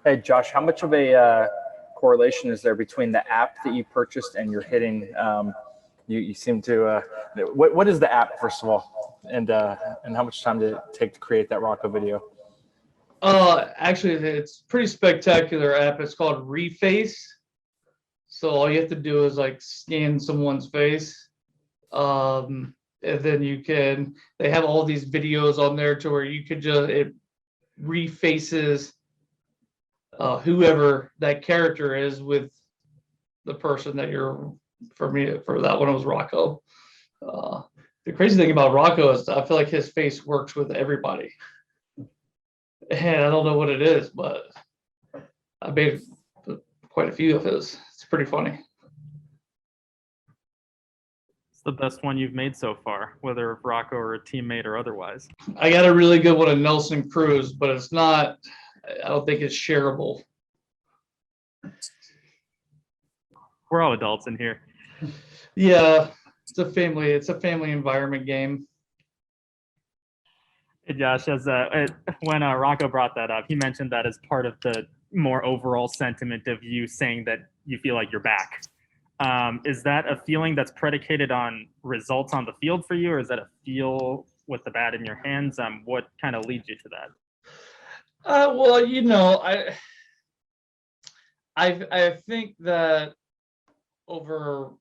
Hey, Josh, how much of a correlation is there between the app that you purchased and your hitting? You seem to. What is the app, first of all, and how much time did it take to create that Rocco video? Actually, it's a pretty spectacular app. It's called Reface. So all you have to do is like scan someone's face, and then they have all these videos on there to where you could it refaces whoever that character is with the person that for that one it was Rocco. The crazy thing about Rocco is I feel like his face works with everybody. And I don't know what it is, but I made quite a few of his. It's pretty funny. It's the best one you've made so far, whether Rocco or a teammate or otherwise. I got a really good one of Nelson Cruz, but it's not, I don't think it's shareable. We're all adults in here. Yeah, it's a family environment game. Hey Josh, when Rocco brought that up, he mentioned that as part of the more overall sentiment of you saying that you feel like you're back. Is that a feeling that's predicated on results on the field for you, or is that a feel with the bat in your hands? What kind of leads you to that? Well, I think that over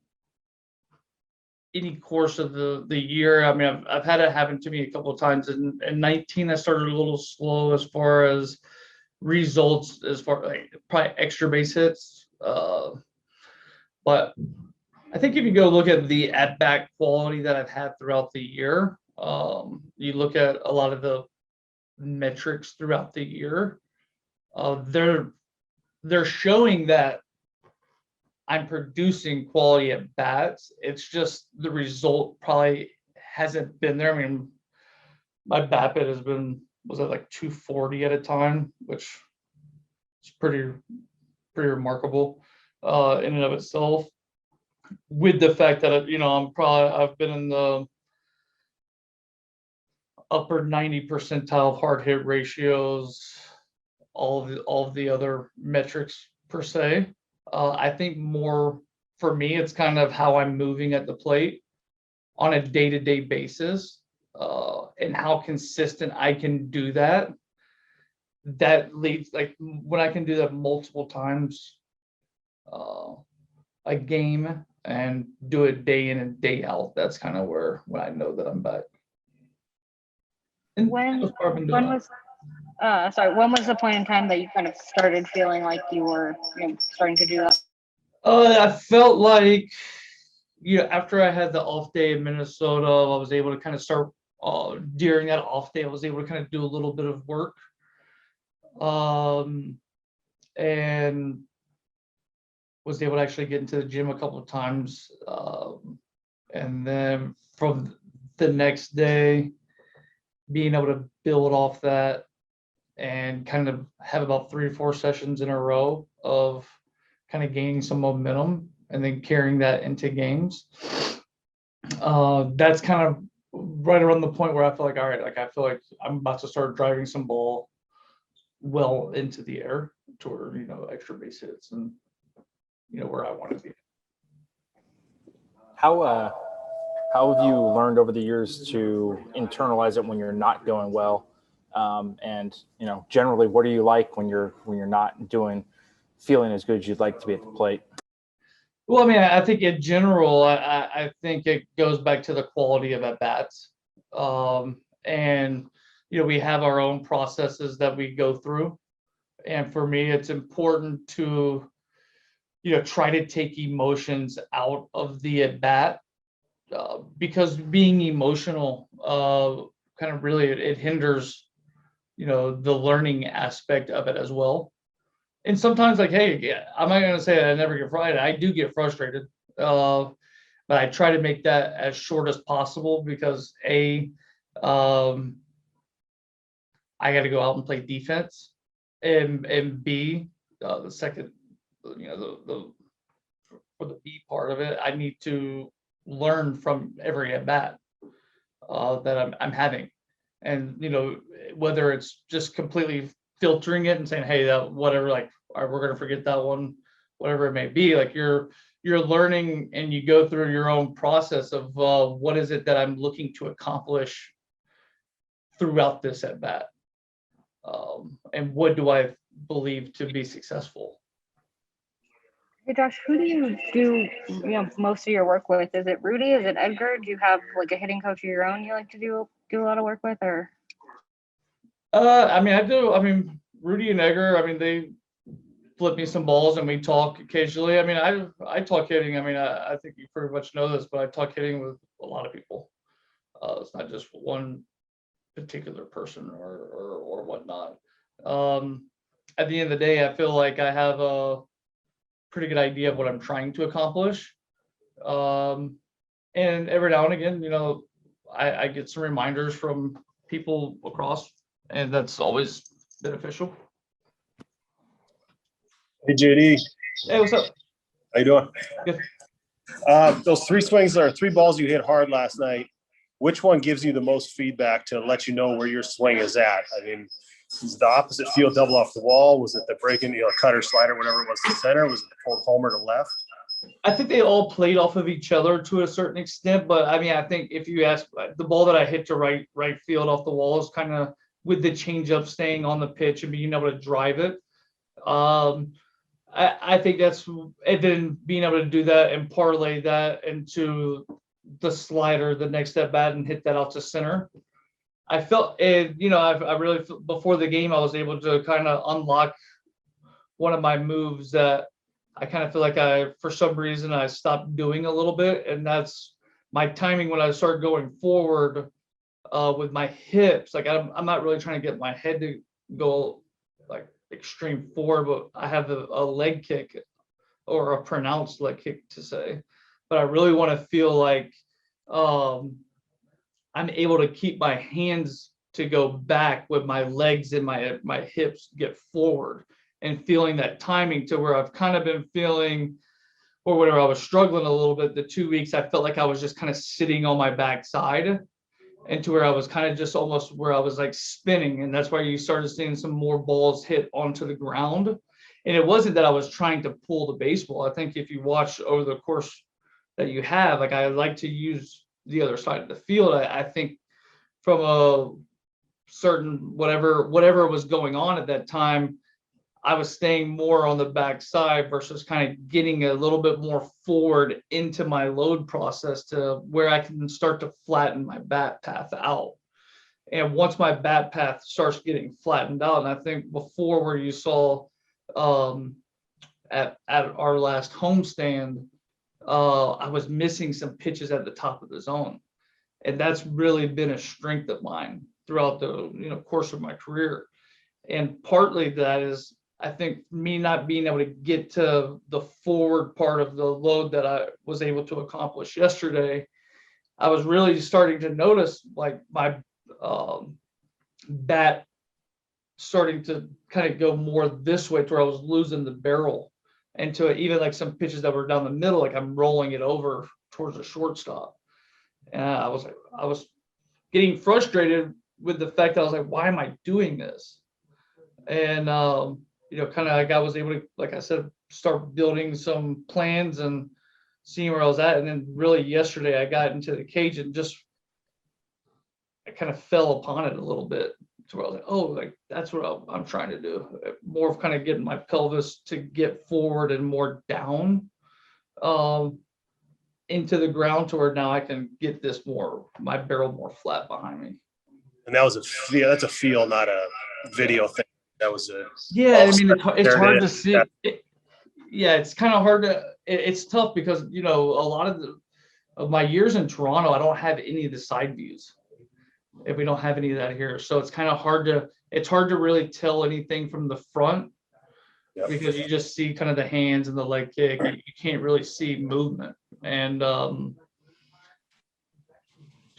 any course of the year, I mean, I've had it happen to me a couple of times. In 19, I started a little slow as far as results, as far like probably extra base hits. But I think if you go look at the at-bat quality that I've had throughout the year, you look at a lot of the metrics throughout the year, they're showing that I'm producing quality at bats. It's just the result probably hasn't been there. I mean, my BABIP was at like 240 at a time, which is pretty remarkable in and of itself. With the fact that I've been in the upper 90 percentile of hard hit ratios, all of the other metrics per se. I think more for me, it's kind of how I'm moving at the plate on a day-to-day basis, and how consistent I can do that. That leads, like when I can do that multiple times a game and do it day in and day out, that's kind of when I know that I'm back. And when was the point in time that you kind of started feeling like you were starting to do that? I felt like, after I had the off day in Minnesota, I was able to kind of start, during that off day, I was able to kind of do a little bit of work. And was able to actually get into the gym a couple of times. And then from the next day, being able to build off that and kind of have about 3 or 4 sessions in a row of kind of gaining some momentum and then carrying that into games. That's kind of right around the point where I feel like, all right, like I feel like I'm about to start driving some ball well into the air toward, extra base hits and, where I want to be. How have you learned over the years to internalize it when you're not going well? And generally, what do you like when you're not feeling as good as you'd like to be at the plate? Well, I mean, I think in general, I think it goes back to the quality of at bats, and we have our own processes that we go through, and for me, it's important to try to take emotions out of the at bat, because being emotional kind of really it hinders the learning aspect of it as well. And sometimes, like, hey, yeah, I'm not gonna say that I never get frustrated. I do get frustrated, but I try to make that as short as possible because I got to go out and play defense, and B, the second, the for the B part of it, I need to learn from every at bat that I'm having, and whether it's just completely filtering it and saying, hey, that whatever, like, all right, we're gonna forget that one, whatever it may be. Like you're learning and you go through your own process of what is it that I'm looking to accomplish throughout this at bat, and what do I believe to be successful. Hey Josh, who do you do most of your work with? Is it Rudy? Is it Edgar? Do you have like a hitting coach of your own you like to do a lot of work with, or? I mean, I do. I mean, Rudy and Edgar. I mean, they flip me some balls and we talk occasionally. I mean, I talk hitting. I mean, I think you pretty much know this, but I talk hitting with a lot of people. It's not just one particular person or whatnot. At the end of the day, I feel like I have a pretty good idea of what I'm trying to accomplish. And every now and again, you know, I get some reminders from people across, and that's always beneficial. Hey JD, Hey, what's up? how you doing? Good. Those three swings or three balls you hit hard last night, which one gives you the most feedback to let you know where your swing is at? I mean, was it the opposite field double off the wall? Was it the breaking, cutter, slider, whatever it was to center? Was it the pulled homer to left? I think they all played off of each other to a certain extent, but I mean, I think if you ask, the ball that I hit to right field off the wall is kind of with the changeup staying on the pitch and being able to drive it. I think that's, and then being able to do that and parlay that into the slider, the next at bat, and hit that out to center. I felt, I really, before the game, I was able to kind of unlock one of my moves that I kind of feel like for some reason, I stopped doing a little bit. And that's my timing when I started going forward with my hips. Like I'm not really trying to get my head to go like extreme forward, but I have a leg kick, or a pronounced leg kick to say. But I really want to feel like I'm able to keep my hands to go back with my legs and my hips get forward, and feeling that timing to where I've kind of been feeling, or whatever, I was struggling a little bit the 2 weeks. I felt like I was just kind of sitting on my backside, and to where I was kind of just almost where I was like spinning. And that's why you started seeing some more balls hit onto the ground. And it wasn't that I was trying to pull the baseball. I think if you watch over the course that you have, like I like to use the other side of the field. I think from a certain whatever was going on at that time, I was staying more on the backside versus kind of getting a little bit more forward into my load process to where I can start to flatten my bat path out. And once my bat path starts getting flattened out, and I think before where you saw at our last homestand, I was missing some pitches at the top of the zone. And that's really been a strength of mine throughout the course of my career. And partly that is, I think, me not being able to get to the forward part of the load that I was able to accomplish yesterday. I was really starting to notice like my bat starting to kind of go more this way, to where I was losing the barrel, and to even like some pitches that were down the middle, like I'm rolling it over towards the shortstop. And I was getting frustrated with the fact that I was like, why am I doing this? And kind of like I was able to, like I said, start building some plans and seeing where I was at. And then really yesterday I got into the cage and I kind of fell upon it a little bit, to where I was like, oh, like that's what I'm trying to do. More of kind of getting my pelvis to get forward and more down into the ground, to where now I can get my barrel more flat behind me. And that was that's a feel, not a video thing. That was a, yeah. I mean, it's hard to see. It's kind of hard to. It's tough because a lot of my years in Toronto, I don't have any of the side views. If we don't have any of that here, so it's kind of hard to. It's hard to really tell anything from the front, because you just see kind of the hands and the leg kick. You can't really see movement, and to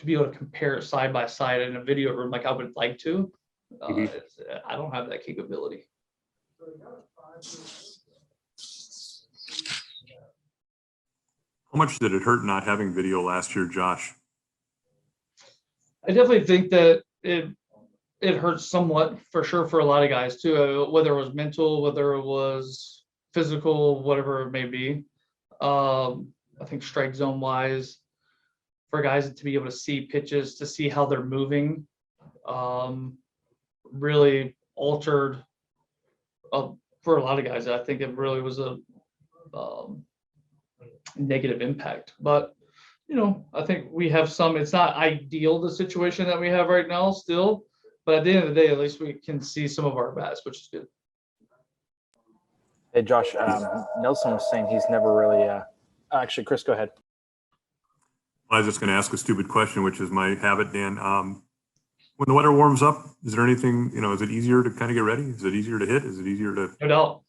be able to compare it side by side in a video room like I would like to. I don't have that capability. How much did it hurt not having video last year, Josh? I definitely think that it it hurts somewhat for sure for a lot of guys too, whether it was mental, whether it was physical, whatever it may be. I think strike zone wise, for guys to be able to see pitches, to see how they're moving, really altered for a lot of guys. I think it really was a negative impact. But I think we have some. It's not ideal, the situation that we have right now still, but at the end of the day, at least we can see some of our bats, which is good. Hey, Josh, Nelson was saying he's never really, actually, Chris, go ahead. I was just going to ask a stupid question, which is my habit, Dan. When the weather warms up, is there anything, is it easier to kind of get ready? Is it easier to hit? Is it easier to? No doubt.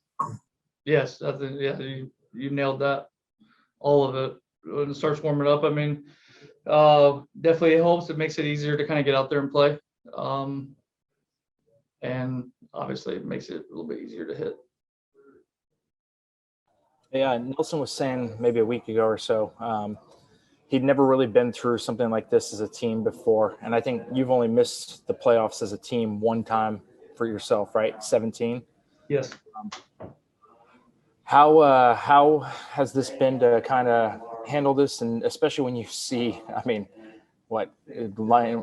Yes, I think, yeah, you nailed that. All of it. When it starts warming up, I mean, definitely it helps. It makes it easier to kind of get out there and play. And obviously it makes it a little bit easier to hit. Yeah, Nelson was saying maybe a week ago or so, he'd never really been through something like this as a team before. And I think you've only missed the playoffs as a team one time for yourself, right? 17. Yes. How has this been to kind of handle this? And especially when you see, I mean,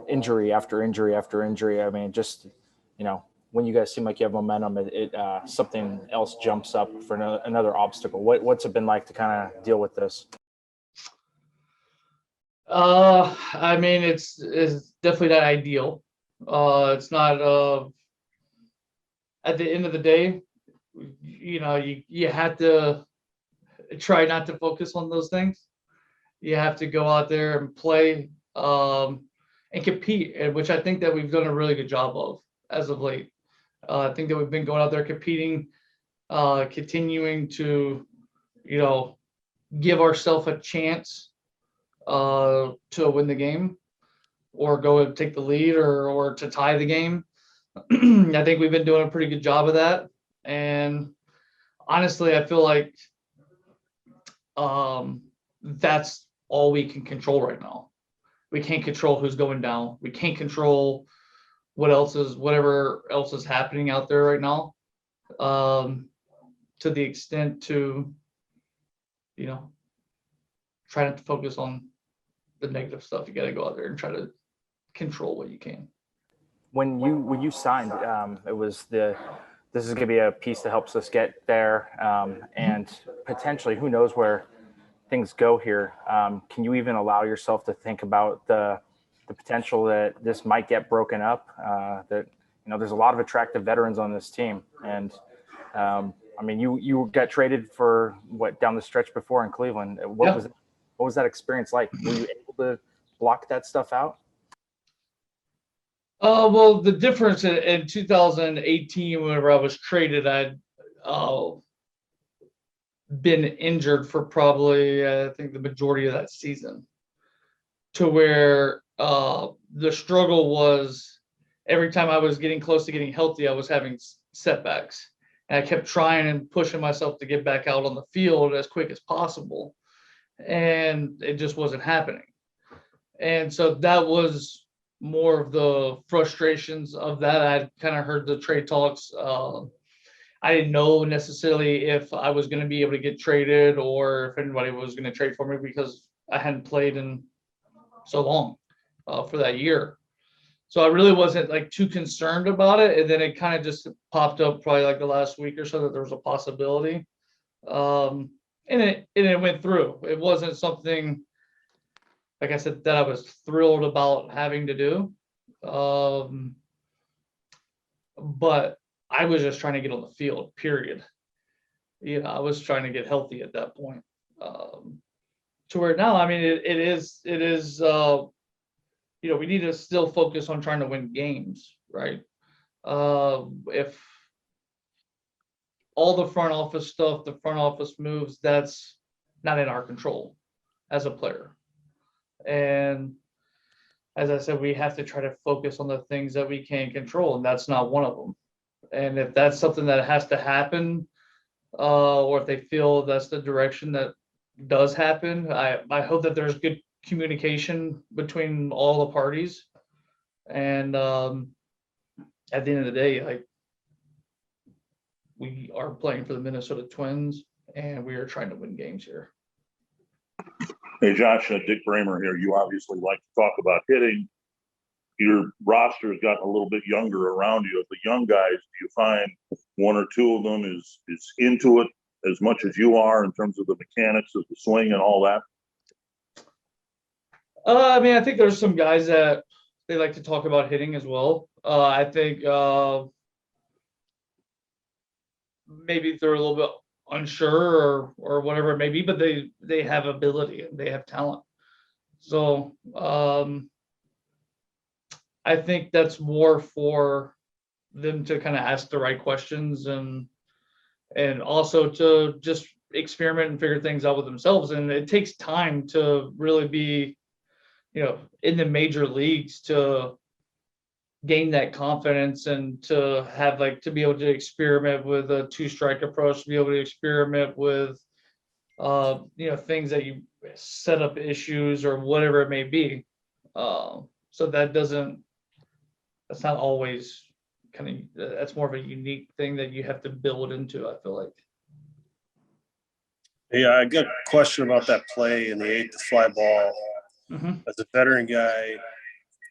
injury after injury after injury. I mean, just, when you guys seem like you have momentum, something else jumps up for another obstacle. What's it been like to kind of deal with this? I mean, it's definitely not ideal. It's not, at the end of the day, you have to try not to focus on those things. You have to go out there and play, and compete, which I think that we've done a really good job of as of late. I think that we've been going out there competing, continuing to, give ourselves a chance to win the game or go and take the lead or to tie the game. I think we've been doing a pretty good job of that. And honestly, I feel like that's all we can control right now. We can't control who's going down. We can't control whatever else is happening out there right now. To the extent to, try not to focus on the negative stuff. You got to go out there and try to control what you can. When you signed, it was this is going to be a piece that helps us get there, and potentially, who knows where things go here. Can you even allow yourself to think about the potential that this might get broken up? That there's a lot of attractive veterans on this team, and I mean, you got traded for down the stretch before in Cleveland. What was that experience like? Were you able to block that stuff out? Well, the difference in 2018, whenever I was traded, I'd been injured for probably, I think, the majority of that season, to where the struggle was every time I was getting close to getting healthy, I was having setbacks. And I kept trying and pushing myself to get back out on the field as quick as possible. And it just wasn't happening. And so that was more of the frustrations of that. I kind of heard the trade talks. I didn't know necessarily if I was going to be able to get traded or if anybody was going to trade for me because I hadn't played in so long for that year. So I really wasn't too concerned about it. And then it kind of just popped up probably the last week or so that there was a possibility. And it went through. It wasn't something, like I said, that I was thrilled about having to do. But I was just trying to get on the field, period. I was trying to get healthy at that point. To where now, I mean, it is, we need to still focus on trying to win games, right? If all the front office stuff, the front office moves, that's not in our control as a player. And as I said, we have to try to focus on the things that we can control, and that's not one of them. And if that's something that has to happen, or if they feel that's the direction that does happen, I hope that there's good communication between all the parties. And at the end of the day, like, we are playing for the Minnesota Twins, and we are trying to win games here. Hey, Josh, Dick Bramer here. You obviously like to talk about hitting. Your roster has gotten a little bit younger around you. Of the young guys, do you find one or two of them is into it as much as you are in terms of the mechanics of the swing and all that? I mean, I think there's some guys that they like to talk about hitting as well. I think maybe they're a little bit unsure or whatever it may be, but they have ability and they have talent. So I think that's more for them to kind of ask the right questions and also to just experiment and figure things out with themselves. And it takes time to really be, in the major leagues to gain that confidence and to have to be able to experiment with a 2-strike approach, to be able to experiment with things that you set up issues or whatever it may be. So that's not always that's more of a unique thing that you have to build into, I feel like. Yeah, I got a question about that play in the 8th fly ball. Mm-hmm. As a veteran guy,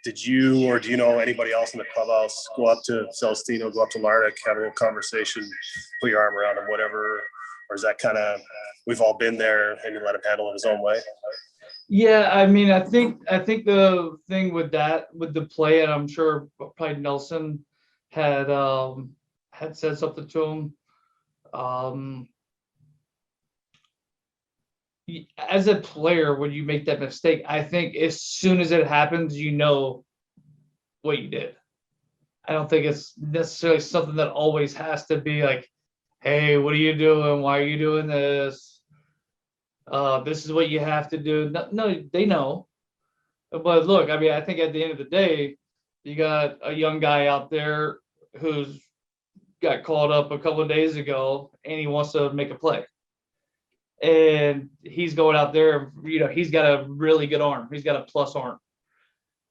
did you or do you know anybody else in the clubhouse go up to Celestino, go up to Larnick, have a little conversation, put your arm around him, whatever? Or is that kind of, we've all been there and you let him handle it his own way? Yeah, I mean, I think the thing with the play, and I'm sure probably Nelson had said something to him. As a player, when you make that mistake, I think as soon as it happens, you know what you did. I don't think it's necessarily something that always has to be like, hey, what are you doing? Why are you doing this? This is what you have to do. No, they know. But look, I mean, I think at the end of the day, you got a young guy out there who's got called up a couple of days ago and he wants to make a play. And he's going out there, he's got a really good arm. He's got a plus arm.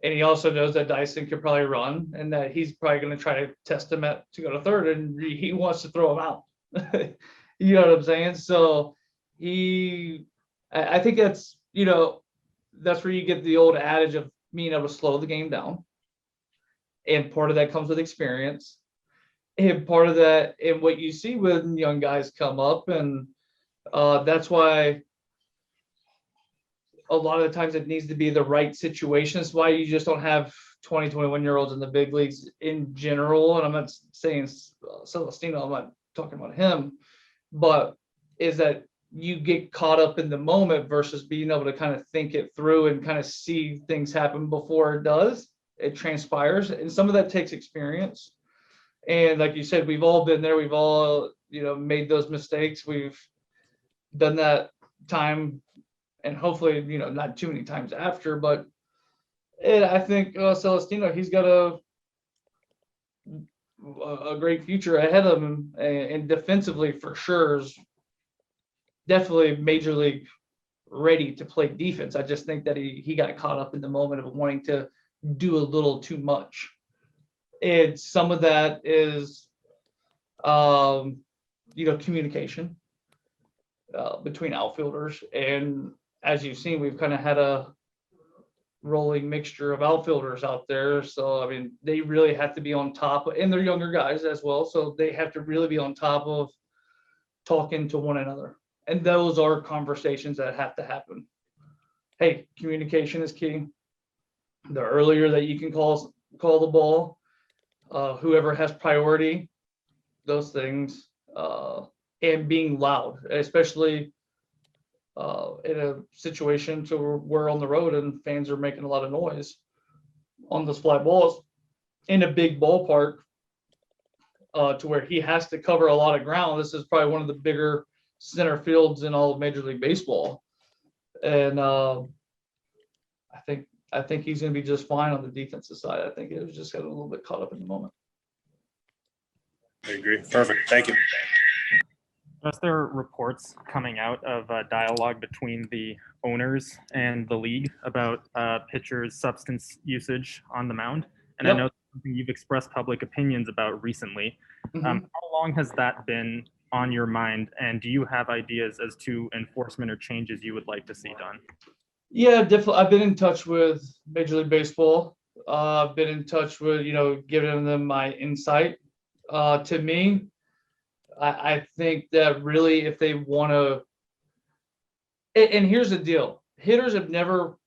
And he also knows that Dyson could probably run and that he's probably going to try to test him to go to third, and he wants to throw him out. You know what I'm saying? So I think that's, that's where you get the old adage of being able to slow the game down. And part of that comes with experience. And part of that, and what you see when young guys come up, and that's why a lot of the times it needs to be the right situation. That's why you just don't have 20, 21-year-olds in the big leagues in general. And I'm not saying Celestino, I'm not talking about him, but is that you get caught up in the moment versus being able to kind of think it through and kind of see things happen before it transpires. And some of that takes experience. And like you said, we've all been there. We've all, made those mistakes. We've done that time, and hopefully, not too many times after, but I think Celestino, he's got a great future ahead of him, and defensively for sure is definitely major league ready to play defense. I just think that he got caught up in the moment of wanting to do a little too much. And some of that is, communication between outfielders. And as you've seen, we've kind of had a rolling mixture of outfielders out there. So, I mean, they really have to be on top, and they're younger guys as well. So they have to really be on top of talking to one another. And those are conversations that have to happen. Hey, communication is key. The earlier that you can call the ball, whoever has priority, those things, and being loud, especially in a situation to where we're on the road and fans are making a lot of noise on those fly balls in a big ballpark, to where he has to cover a lot of ground. This is probably one of the bigger center fields in all of Major League Baseball. And I think he's going to be just fine on the defensive side. I think it was just got a little bit caught up in the moment. I agree. Perfect. Thank you. Is there reports coming out of dialogue between the owners and the league about pitchers' substance usage on the mound? And Yep. I know something you've expressed public opinions about recently. Mhm. How long has that been on your mind, and do you have ideas as to enforcement or changes you would like to see done? Yeah, definitely. I've been in touch with Major League Baseball. I've been in touch with, giving them my insight. To me, I think that really if they want to, and here's the deal, hitters have never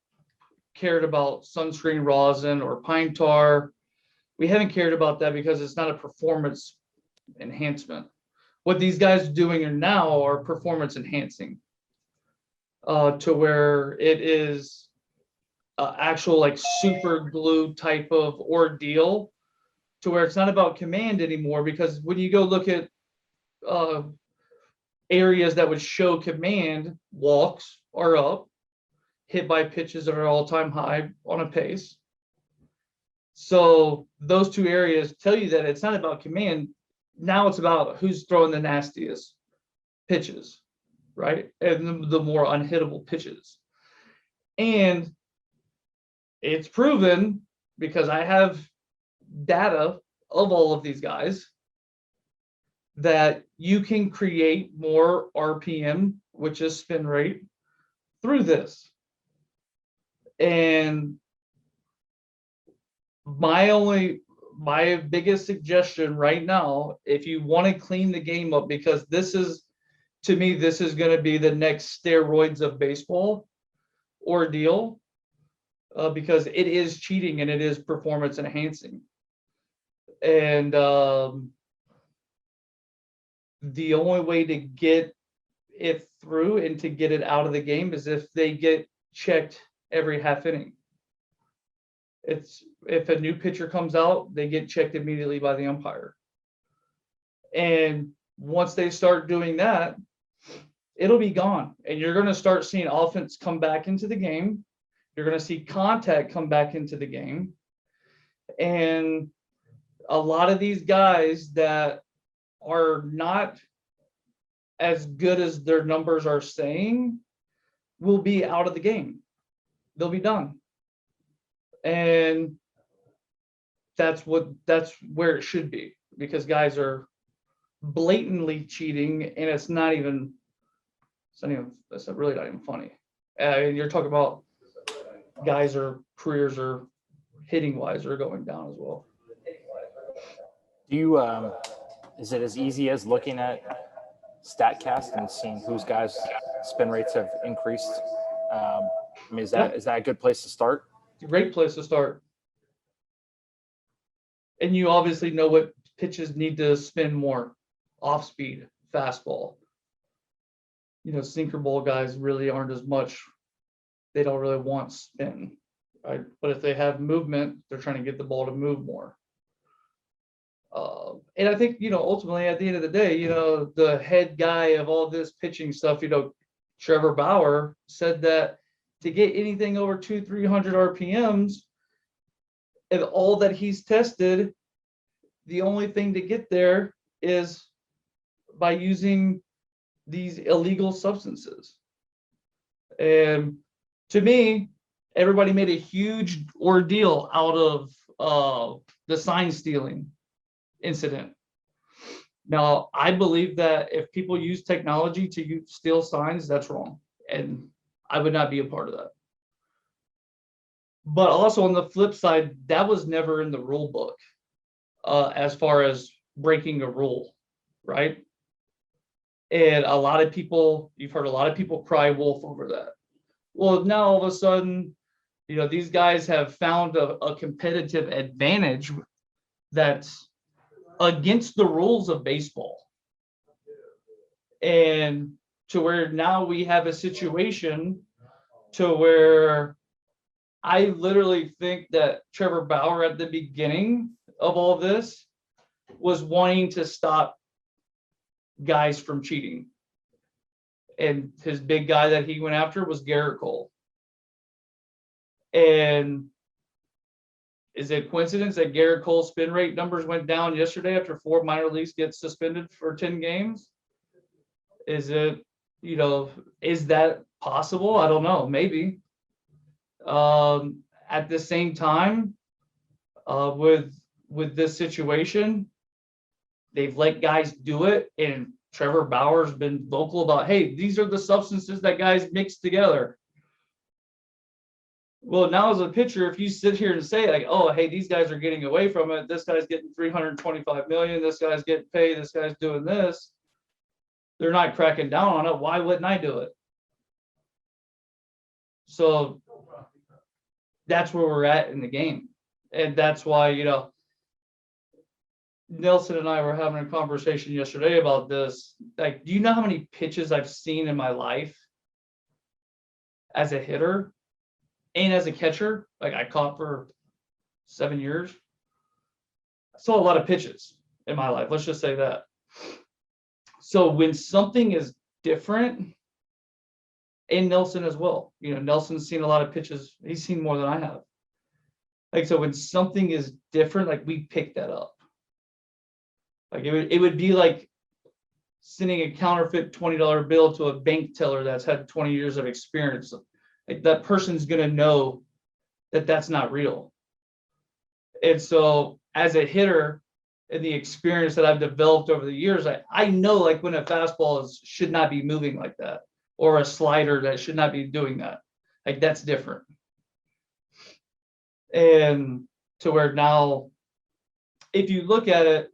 cared about sunscreen rosin or pine tar. We haven't cared about that because it's not a performance enhancement. What these guys doing now are performance enhancing, to where it is actual like super glue type of ordeal, to where it's not about command anymore. Because when you go look at areas that would show command, walks are up, hit by pitches are all-time high on a pace. So those two areas tell you that it's not about command. Now it's about who's throwing the nastiest pitches, right? And the more unhittable pitches. And it's proven, because I have data of all of these guys, that you can create more RPM, which is spin rate, through this. And my biggest suggestion right now, if you want to clean the game up, because this is, to me, this is going to be the next steroids of baseball ordeal, because it is cheating and it is performance enhancing. And the only way to get it through and to get it out of the game is if they get checked every half inning. It's if a new pitcher comes out, they get checked immediately by the umpire. And once they start doing that, it'll be gone. And you're going to start seeing offense come back into the game. You're going to see contact come back into the game. And a lot of these guys that are not as good as their numbers are saying will be out of the game. They'll be done. And that's where it should be, because guys are blatantly cheating, and it's really not even funny. And you're talking about guys or careers or hitting wise are going down as well. Do you is it as easy as looking at StatCast and seeing whose guys' spin rates have increased? I mean, is that a good place to start? It's a great place to start. And you obviously know what pitches need to spin more: off speed, fastball. Sinker ball guys really aren't as much. They don't really want spin, right? But if they have movement, they're trying to get the ball to move more. And I think, ultimately at the end of the day, the head guy of all this pitching stuff, Trevor Bauer, said that to get anything over 200-300 RPMs, and all that he's tested, the only thing to get there is by using these illegal substances. And to me, everybody made a huge ordeal out of the sign stealing incident. Now, I believe that if people use technology to steal signs, that's wrong. And I would not be a part of that. But also on the flip side, that was never in the rule book, as far as breaking a rule, right? And you've heard a lot of people cry wolf over that. Well, now all of a sudden, these guys have found a competitive advantage that's against the rules of baseball. And to where now we have a situation to where I literally think that Trevor Bauer at the beginning of all this was wanting to stop guys from cheating. And his big guy that he went after was Gerrit Cole. And is it coincidence that Gerrit Cole's spin rate numbers went down yesterday after 4 minor leagues get suspended for 10 games? Is it, is that possible? I don't know, maybe. At the same time, with with this situation, they've let guys do it, and Trevor Bauer's been vocal about, hey, these are the substances that guys mix together. Well, now as a pitcher, if you sit here and say like, oh, hey, these guys are getting away from it, this guy's getting 325 million, this guy's getting paid, this guy's doing this, they're not cracking down on it. Why wouldn't I do it? So that's where we're at in the game. And that's why, you know, Nelson and I were having a conversation yesterday about this. Like, do you know how many pitches I've seen in my life as a hitter and as a catcher? Like, I caught for 7 years. I saw a lot of pitches in my life. Let's just say that. So when something is different, and Nelson as well, you know, Nelson's seen a lot of pitches. He's seen more than I have. Like, so when something is different, like, we pick that up. Like, it would be like sending a counterfeit $20 bill to a bank teller that's had 20 years of experience. Like, that person's going to know that that's not real. And so as a hitter, and the experience that I've developed over the years, I know like when a fastball should not be moving like that, or a slider that should not be doing that. Like, that's different. And to where now, if you look at it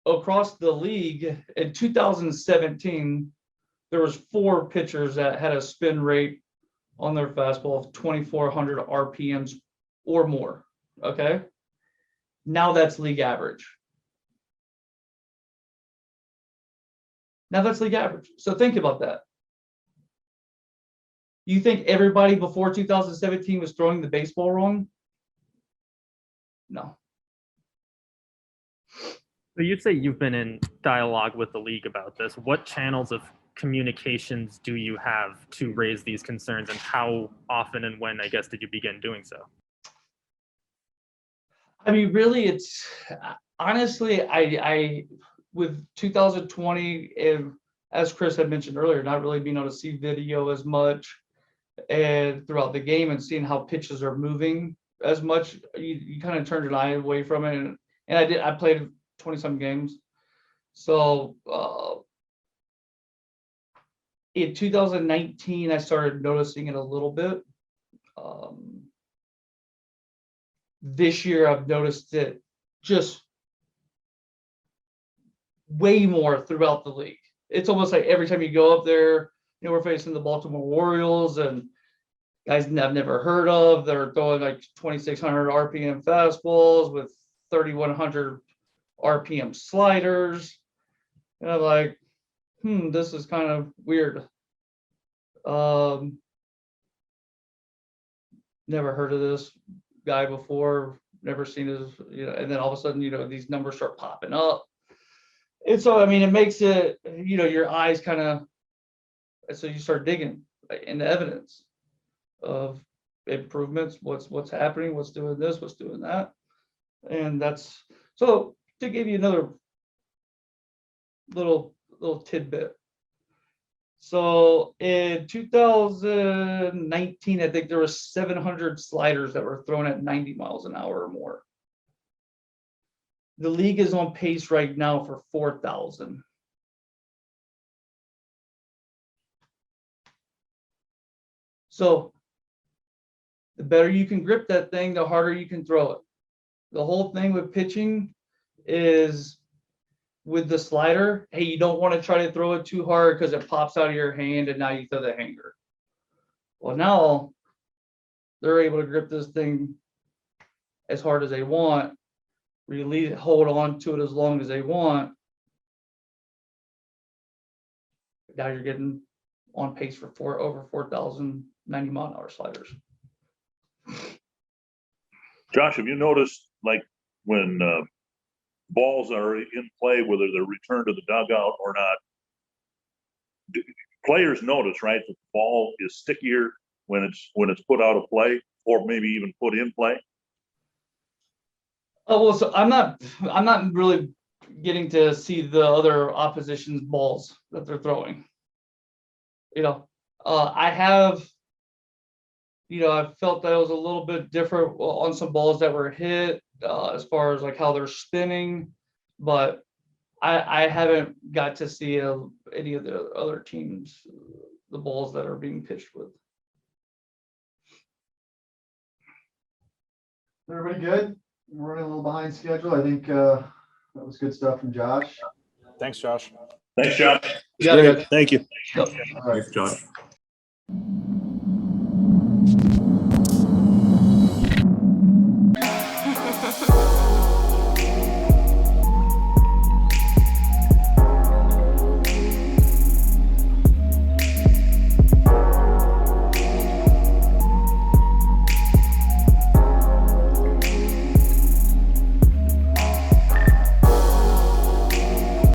across the league in 2017, there was 4 pitchers that had a spin rate on their fastball of 2,400 RPMs or more. Okay. Now that's league average. Now that's league average. So think about that. You think everybody before 2017 was throwing the baseball wrong? No. So you say you've been in dialogue with the league about this. What channels of communications do you have to raise these concerns, and how often and when, I guess, did you begin doing so? I mean, really, it's honestly, I with 2020, and as Chris had mentioned earlier, not really being able to see video as much and throughout the game and seeing how pitches are moving as much, you kind of turned your eye away from it. And I played 20-some games. So in 2019, I started noticing it a little bit. This year, I've noticed it just way more throughout the league. It's almost like every time you go up there, you know, we're facing the Baltimore Orioles and guys I've never heard of. They're throwing like 2,600 RPM fastballs with 3,100 RPM sliders. And I'm like, this is kind of weird. Never heard of this guy before, never seen his, you know, and then all of a sudden, you know, these numbers start popping up. And so, I mean, it makes it, you know, your eyes kind of, so you start digging into evidence of improvements, what's happening, what's doing this, what's doing that. And that's, so to give you another little tidbit. So in 2019, I think there were 700 sliders that were thrown at 90 miles an hour or more. The league is on pace right now for 4,000. So the better you can grip that thing, the harder you can throw it. The whole thing with pitching is with the slider, hey, you don't want to try to throw it too hard because it pops out of your hand and now you throw the hanger. Well, now they're able to grip this thing as hard as they want, really hold on to it as long as they want. Now you're getting on pace for over 4,000 90-mile-an-hour sliders. Josh, have you noticed, like, when balls are in play, whether they're returned to the dugout or not, players notice, right, that the ball is stickier when it's put out of play, or maybe even put in play? Oh, well, so I'm not really getting to see the other opposition's balls that they're throwing. You know, I have, I felt that it was a little bit different on some balls that were hit as far as like how they're spinning, but I haven't got to see any of the other teams, the balls that are being pitched with. Everybody good? We're running a little behind schedule. I think that was good stuff from Josh. Thanks, Josh. Thanks, Josh. You got it, guys. Thank you. Yep. All right. Thanks, Josh.